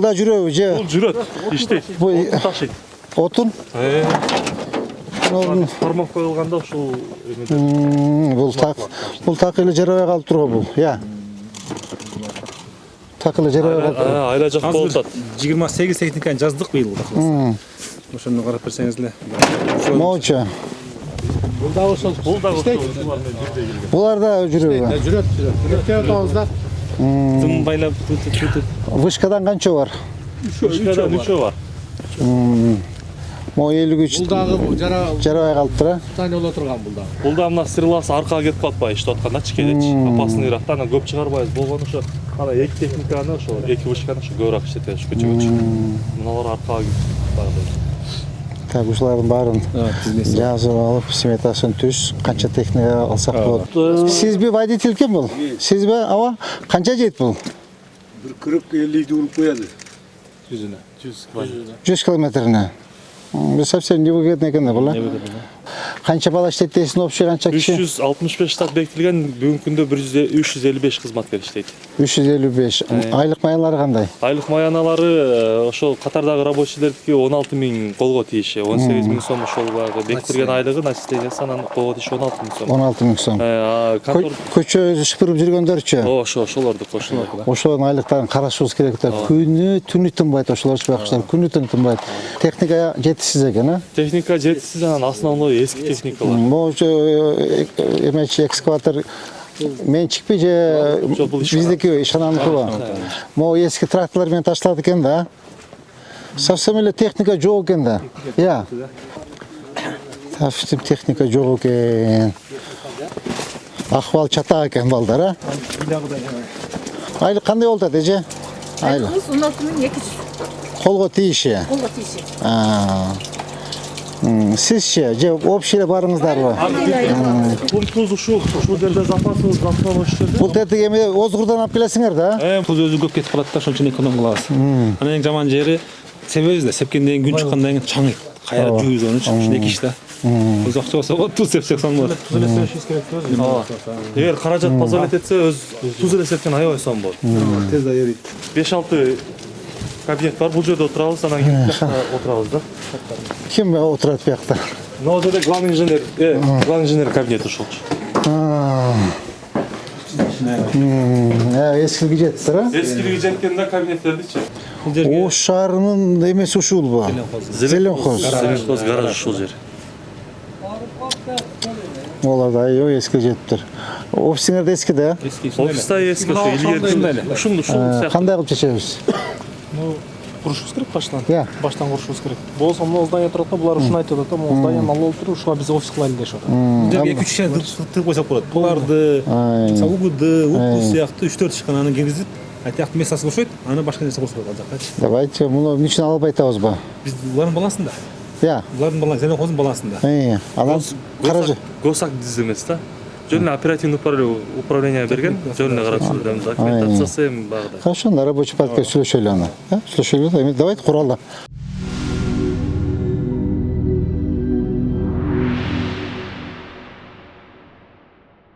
да жүрөбү же? Бул жүрөт, иштейт. Отун ташыйт. Отун? Кармап коюлганда ушул бул так эле жарабай калып турган бул, я. Так эле жарабай калып. Айла жак болуп атат. 28 техниканы жаздык быйыл кылса. Ошону карап берсеңиз эле. Моочу. Бул да ошол. Булар да жүрөбү. Жүрөт. Эртең отабызда. Тым байлап түтүп. Вышкадан канча бар? Вышкадан 3 бар. Мо 53. Бул дагы жарабай калыптыр, а? тани боло турган бул да. Бул да мына стреласы аркага кетип атпайбы иштеп аткандачы келечи. Опасныйраак да, анан көп чыгарбайбыз. Болгону ошо ана эки техниканы ошо эки вышканы ошо көбүрөөк иштетебиз көчөгөчү. Мыналар аркага кетип. Так, ушулардын баарын жазып алып, сметасын түз, канча техника алсак болот. Сизби водитель ким бул? Сизби? Ооба. Канча жейт бул? 40-50 уруп коёду. 100 километрине. Совсем не выгодно экен да бул, а? Канча бала иштейт дейсиң, общий канча киши? 365 штат бекитилген, бүгүнкү күндө 355 кызматкер иштейт. 355. Айлык маялары кандай? Айлык маяналары ошол катардагы рабочийлердики 16 000 колго тийиши, 18 000 сом ошол баягы бекитилген айлыгы начислениеси анан колго тийиши 16 000 сом. 16 000 сом. Көчө шыпырып жүргөндөрчү? Ошолорду кошулат. Ошонун айлыктарын карашыбыз керек да. Күнү түнү тынбайт ошолорчу байкуштар, күнү түнү тынбайт. Техника жетишсиз экен, а? Техника жетишсиз, анан основной эски техникалар. Моочу эмечи экскаватор менчикпи же биздики ишананыкі? Могу эски тракторлар менен ташталат экен да. Совсем эле техника жок экен да. Я. Совсем техника жок экен. Акыбал чатак экен балдар, а? Айлык кандай болуп атат, эже? Айлык 16.200. Колго тийиши. Колго тийиши. Сизчи же общий барыңыздарбы? Бул туз ушул жерде запасыбыз запас жерде. Бул тетик эми Озгурдан алып келесиңер да? Туз өзү көп кетип калат да, ошон үчүн эконом кылабыз. Анан эң жаман жери себебиз да, сепкенден кийин күн чыккандан кийин чаңыйт. Кайра жууйбуз аны, ушул эки иш да. Өз акча болсо болот, туз сепсек сон болот. Туз эле сепишибиз керек да. Эгер каражат позволить этсе, өз туз эле сепкен аябай сон болот. Тез да эрийт. 5-6 кабинет бар, бул жерде отурабыз, анан кийин отурабыз да. Ким отурат биякта? Но жерде главный инженер кабинети ушулчу. Эскилиги жетиптир, а? Эскилиги жеткен да кабинеттердичи. Ош шаарынын эмеси ушулбу? Зеленхоз. Зеленхоз гараж ушул жер. Олар да аябай эски жетиптир. Офисиңер да эски да? Офиста эски, ошо илгерки. Ушул Кандай кылып чечебиз? Курушубуз керек баштан. Баштан курушубуз керек. Болсо могул здание турат да, булар ушуну айтып атат да, могул зданияны алып туруп, ушуга биз офис кылайлы дешип атат. Бизде 2-3 ай тырып койсок болот. Буларды, угуду, укку сыяктуу 3-4 ишкананы киргизип, айтак месасы бошойт, аны башка нерсе кошуп атат жакачы. Давайте, муну эмне үчүн алып айтабызбы? Биз булардын баласында. Булардын баласы, Зеленхоздун баласында. Анан каражы. Госак биз эмес да. Жөн эле оперативный управление берген, жөн эле карап жүрөбүз. Документациясы эми багыда. Хорошо, на рабочий порядке сүйлөшөлү аны. Сүйлөшөлү, эми давайте куралы.